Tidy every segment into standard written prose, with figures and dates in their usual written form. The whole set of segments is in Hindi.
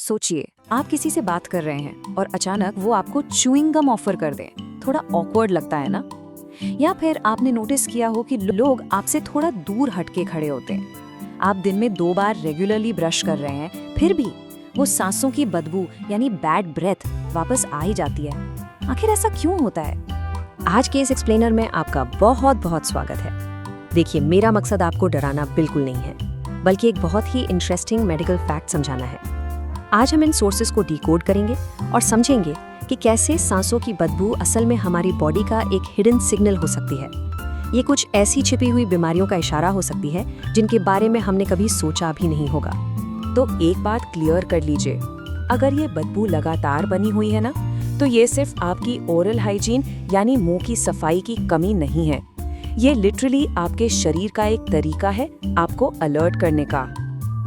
सोचिए, आप किसी से बात कर रहे हैं और अचानक वो आपको च्युइंग गम ऑफर कर दे। थोड़ा ऑकवर्ड लगता है ना? या फिर आपने नोटिस किया हो कि लोग आपसे थोड़ा दूर हटके खड़े होते हैं। आप दिन में 2 बार रेगुलरली ब्रश कर रहे हैं, फिर भी वो सांसों की बदबू यानी बैड ब्रेथ वापस आ ही जाती है। आखिर ऐसा क्यों होता है? आज के इस एक्सप्लेनर में आपका बहुत बहुत स्वागत है। देखिए, मेरा मकसद आपको डराना बिल्कुल नहीं है, बल्कि एक बहुत ही इंटरेस्टिंग मेडिकल फैक्ट समझाना है। आज हम इन सोर्सेज को डिकोड करेंगे और समझेंगे कि कैसे सांसों की बदबू असल में हमारी बॉडी का एक हिडन सिग्नल हो सकती है। ये कुछ ऐसी छिपी हुई बीमारियों का इशारा हो सकती है जिनके बारे में हमने कभी सोचा भी नहीं होगा। तो एक बात क्लियर कर लीजिए, अगर ये बदबू लगातार बनी हुई है ना, तो ये सिर्फ आपकी ओरल हाइजीन यानी मुंह की सफाई की कमी नहीं है। ये लिटरली आपके शरीर का एक तरीका है आपको अलर्ट करने का।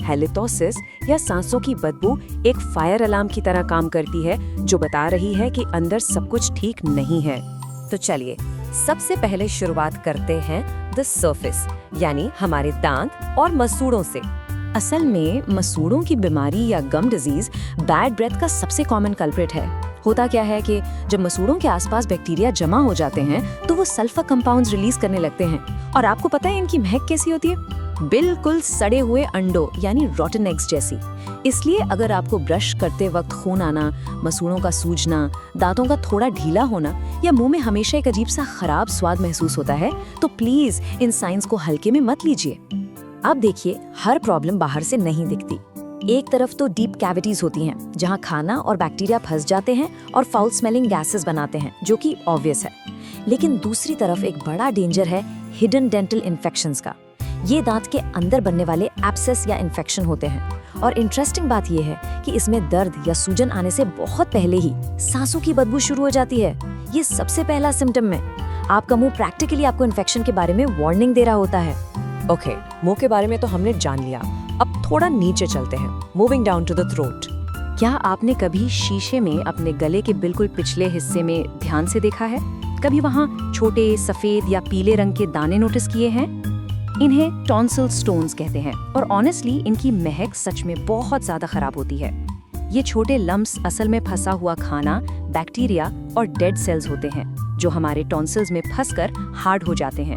हैलिटोसिस या सांसों की बदबू एक फायर अलार्म की तरह काम करती है, जो बता रही है कि अंदर सब कुछ ठीक नहीं है। तो चलिए, सबसे पहले शुरुआत करते हैं द सरफेस यानी हमारे दांत और मसूड़ों से। असल में मसूड़ों की बीमारी या गम डिजीज बैड ब्रेथ का सबसे कॉमन कल्प्रिट है। होता क्या है कि जब मसूड़ों के आसपास बैक्टीरिया जमा हो जाते हैं तो वो सल्फर कंपाउंड्स रिलीज करने लगते हैं। और आपको पता है इनकी महक कैसी होती है? बिल्कुल सड़े हुए अंडों यानी रॉटन एग्स जैसी। इसलिए अगर आपको ब्रश करते वक्त खून आना, मसूड़ों का सूजना, दांतों का थोड़ा ढीला होना या मुंह में हमेशा एक अजीब सा खराब स्वाद महसूस होता है, तो प्लीज इन साइंस को हल्के में मत लीजिए। अब देखिए, हर प्रॉब्लम बाहर से नहीं दिखती। एक तरफ तो डीप कैविटीज होती हैं, जहां खाना और बैक्टीरिया फंस जाते हैं और फाउल स्मेलिंग गैसेस बनाते हैं, जो कि ऑब्वियस है। लेकिन दूसरी तरफ एक बड़ा डेंजर है हिडन डेंटल इन्फेक्शंस का। ये दांत के अंदर बनने वाले एब्सेस या इन्फेक्शन होते हैं। और इंटरेस्टिंग बात यह है कि इसमें दर्द या सूजन आने से बहुत पहले ही सांसों की बदबू शुरू हो जाती है। ये सबसे पहला सिम्टम में आपका मुंह प्रैक्टिकली आपको इन्फेक्शन के बारे में वार्निंग दे रहा होता है। ओके, मुंह के बारे में तो हमने जान लिया। अब थोड़ा नीचे चलते हैं, moving down to the throat. क्या आपने कभी शीशे में अपने गले के बिल्कुल पिछले हिस्से में ध्यान से देखा है? कभी वहाँ छोटे सफेद या पीले रंग के दाने नोटिस किए हैं? इन्हें टॉन्सिल स्टोन्स कहते हैं और ऑनेस्टली इनकी महक सच में बहुत ज्यादा खराब होती है। ये छोटे लम्प्स असल में फंसा हुआ खाना, बैक्टीरिया और डेड सेल्स होते हैं, जो हमारे टॉन्सिल्स में फंसकर हार्ड हो जाते हैं।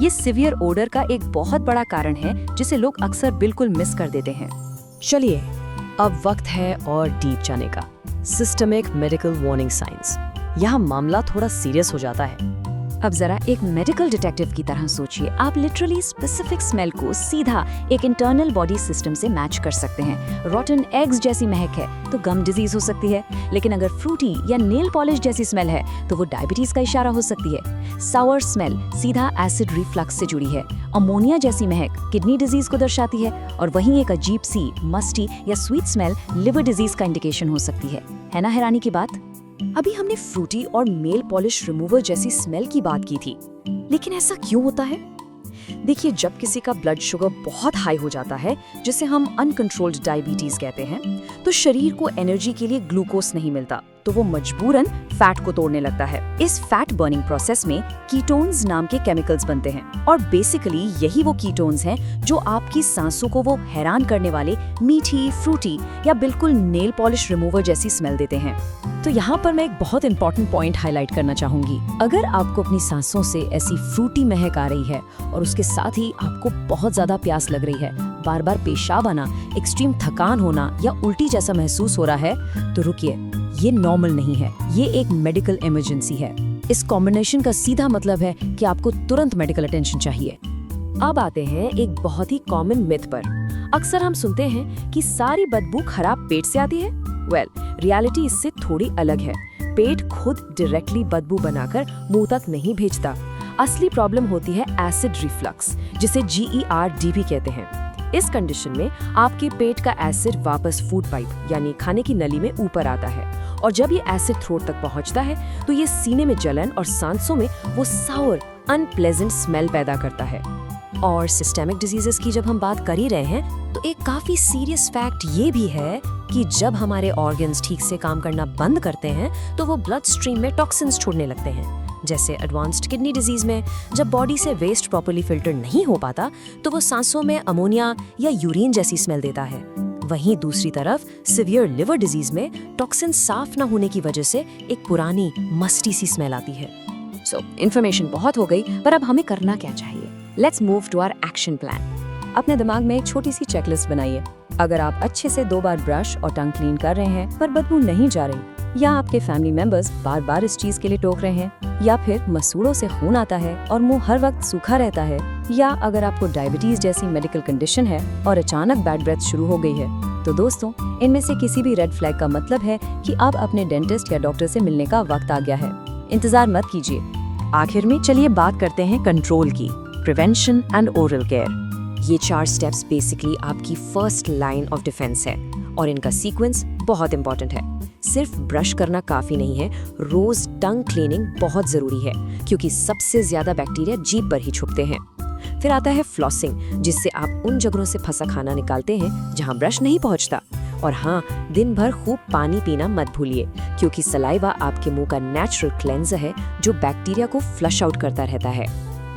ये सिवियर ओडर का एक बहुत बड़ा कारण है, जिसे लोग अक्सर बिल्कुल मिस कर देते हैं। चलिए, अब वक्त है और डीप जाने का। Systemic medical warning science. यहाँ मामला थोड़ा सीरियस हो जाता है। अब जरा एक मेडिकल डिटेक्टिव की तरह सोचिए। आप लिटरली स्पेसिफिक स्मेल को सीधा एक इंटरनल बॉडी सिस्टम से मैच कर सकते हैं। रॉटन एग्स जैसी महक है तो गम डिजीज हो सकती है, लेकिन अगर फ्रूटी या नेल पॉलिश जैसी स्मेल है तो वो डायबिटीज का इशारा हो सकती है। सावर स्मेल सीधा एसिड रिफ्लक्स से जुड़ी है। अमोनिया जैसी महक किडनी डिजीज को दर्शाती है, और वहीं एक अजीब सी मस्टी या स्वीट स्मेल लिवर डिजीज का इंडिकेशन हो सकती है ना हैरानी की बात? अभी हमने फ्रूटी और नेल पॉलिश रिमूवर जैसी स्मेल की बात की थी, लेकिन ऐसा क्यों होता है? देखिए, जब किसी का ब्लड शुगर बहुत हाई हो जाता है, जिसे हम अनकंट्रोल्ड डायबिटीज कहते हैं, तो शरीर को एनर्जी के लिए ग्लूकोज नहीं मिलता, तो वो मजबूरन फैट को तोड़ने लगता है। इस फैट बर्निंग प्रोसेस में कीटोन्स नाम के केमिकल्स बनते हैं, और बेसिकली यही वो कीटोन्स हैं जो आपकी सांसों को वो हैरान करने वाले मीठी, फ्रूटी या बिल्कुल नेल पॉलिश रिमूवर जैसी स्मेल देते हैं। तो यहाँ पर मैं एक बहुत इंपॉर्टेंट पॉइंट हाईलाइट करना चाहूंगी। अगर आपको अपनी सांसों से ऐसी फ्रूटी महक आ रही है और उसके साथ ही आपको बहुत ज्यादा प्यास लग रही है, बार बार पेशाब आना, एक्सट्रीम थकान होना या उल्टी जैसा महसूस हो रहा है, तो रुकिए, ये नॉर्मल नहीं है, ये एक मेडिकल इमरजेंसी है। इस कॉम्बिनेशन का सीधा मतलब है कि आपको तुरंत मेडिकल अटेंशन चाहिए। अब आते हैं एक बहुत ही कॉमन मिथ पर। अक्सर हम सुनते हैं कि सारी बदबू खराब पेट से आती है। रियलिटी इससे थोड़ी अलग है। पेट खुद डायरेक्टली बदबू बनाकर मुंह तक नहीं भेजता। असली प्रॉब्लम होती है एसिड रिफ्लक्स, जिसे GERD भी कहते हैं। इस कंडीशन में आपके पेट का एसिड वापस फूड पाइप यानी खाने की नली में ऊपर आता है, और जब ये एसिड थ्रोट तक पहुंचता है तो ये सीने में जलन और सांसों में वो साउर अनप्लेजेंट स्मेल पैदा करता है। और सिस्टेमिक डिजीजेस की जब हम बात कर ही रहे हैं, तो एक काफी सीरियस फैक्ट ये भी है कि जब हमारे ऑर्गन्स ठीक से काम करना बंद करते हैं तो वो ब्लड स्ट्रीम में टॉक्सिन्स छोड़ने लगते हैं। जैसे एडवांस्ड किडनी डिजीज में जब बॉडी से वेस्ट प्रॉपर्ली फिल्टर नहीं हो पाता तो वो सांसों में अमोनिया या यूरिन जैसी स्मेल देता है। वहीं दूसरी तरफ सिवियर लिवर डिजीज में टॉक्सिन साफ ना होने की वजह से एक पुरानी मस्टी सी स्मेल आती है। सो इन्फॉर्मेशन बहुत हो गई, पर अब हमें करना क्या चाहिए? Let's move to our action plan. अपने दिमाग में एक छोटी सी चेकलिस्ट बनाइए। अगर आप अच्छे से 2 बार ब्रश और टंग क्लीन कर रहे हैं पर बदबू नहीं जा रही, या आपके फैमिली मेंबर्स बार बार इस चीज के लिए टोक रहे हैं, या फिर मसूड़ों से खून आता है और मुंह हर वक्त सूखा रहता है, या अगर आपको डायबिटीज जैसी मेडिकल कंडीशन है और अचानक बैड ब्रेथ शुरू हो गई है, तो दोस्तों इनमें से किसी भी रेड फ्लैग का मतलब है कि अब अपने डेंटिस्ट या डॉक्टर से मिलने का वक्त आ गया है। इंतजार मत कीजिए। आखिर में चलिए बात करते हैं कंट्रोल की, प्रिवेंशन एंड ओरल केयर। ये 4 स्टेप्स बेसिकली आपकी फर्स्ट लाइन ऑफ डिफेंस है और इनका सीक्वेंस बहुत इंपॉर्टेंट है। सिर्फ ब्रश करना काफी नहीं है, रोज टंग क्लीनिंग बहुत जरूरी है क्योंकि सबसे ज्यादा बैक्टीरिया जीभ पर ही छुपते हैं। फिर आता है फ्लॉसिंग, जिससे आप उन जगहों से फंसा खाना निकालते हैं जहां ब्रश नहीं पहुंचता। और हाँ, दिन भर खूब पानी पीना मत भूलिए क्योंकि सलाइवा आपके मुंह का नेचुरल क्लेंजर है जो बैक्टीरिया को फ्लश आउट करता रहता है।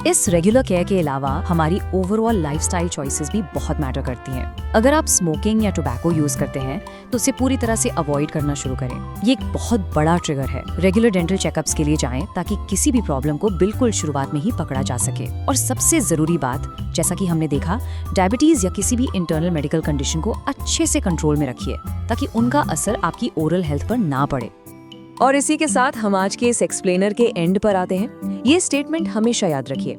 इस रेगुलर केयर के अलावा हमारी ओवरऑल लाइफस्टाइल चॉइसेस भी बहुत मैटर करती हैं। अगर आप स्मोकिंग या टोबैको यूज करते हैं तो उसे पूरी तरह से अवॉइड करना शुरू करें। ये एक बहुत बड़ा ट्रिगर है। रेगुलर डेंटल चेकअप्स के लिए जाएं ताकि किसी भी प्रॉब्लम को बिल्कुल शुरुआत में ही पकड़ा जा सके। और सबसे जरूरी बात, जैसा कि हमने देखा, डायबिटीज या किसी भी इंटरनल मेडिकल कंडीशन को अच्छे से कंट्रोल में रखिए ताकि उनका असर आपकी ओरल हेल्थ पर ना पड़े। और इसी के साथ हम आज के इस एक्सप्लेनर के एंड पर आते हैं। ये स्टेटमेंट हमेशा याद रखिए,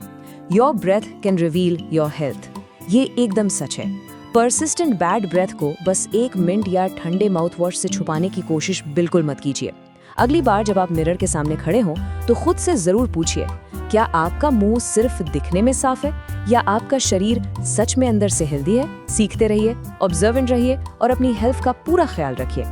your breath can reveal your health. ये एकदम सच है। परसिस्टेंट बैड ब्रेथ को बस 1 मिनट या ठंडे माउथ वॉश से छुपाने की कोशिश बिल्कुल मत कीजिए। अगली बार जब आप मिरर के सामने खड़े हों तो खुद से जरूर पूछिए, क्या आपका मुंह सिर्फ दिखने में साफ है या आपका शरीर सच में अंदर से हेल्दी है? सीखते रहिए, ऑब्जर्वेंट रहिए और अपनी हेल्थ का पूरा ख्याल रखिए।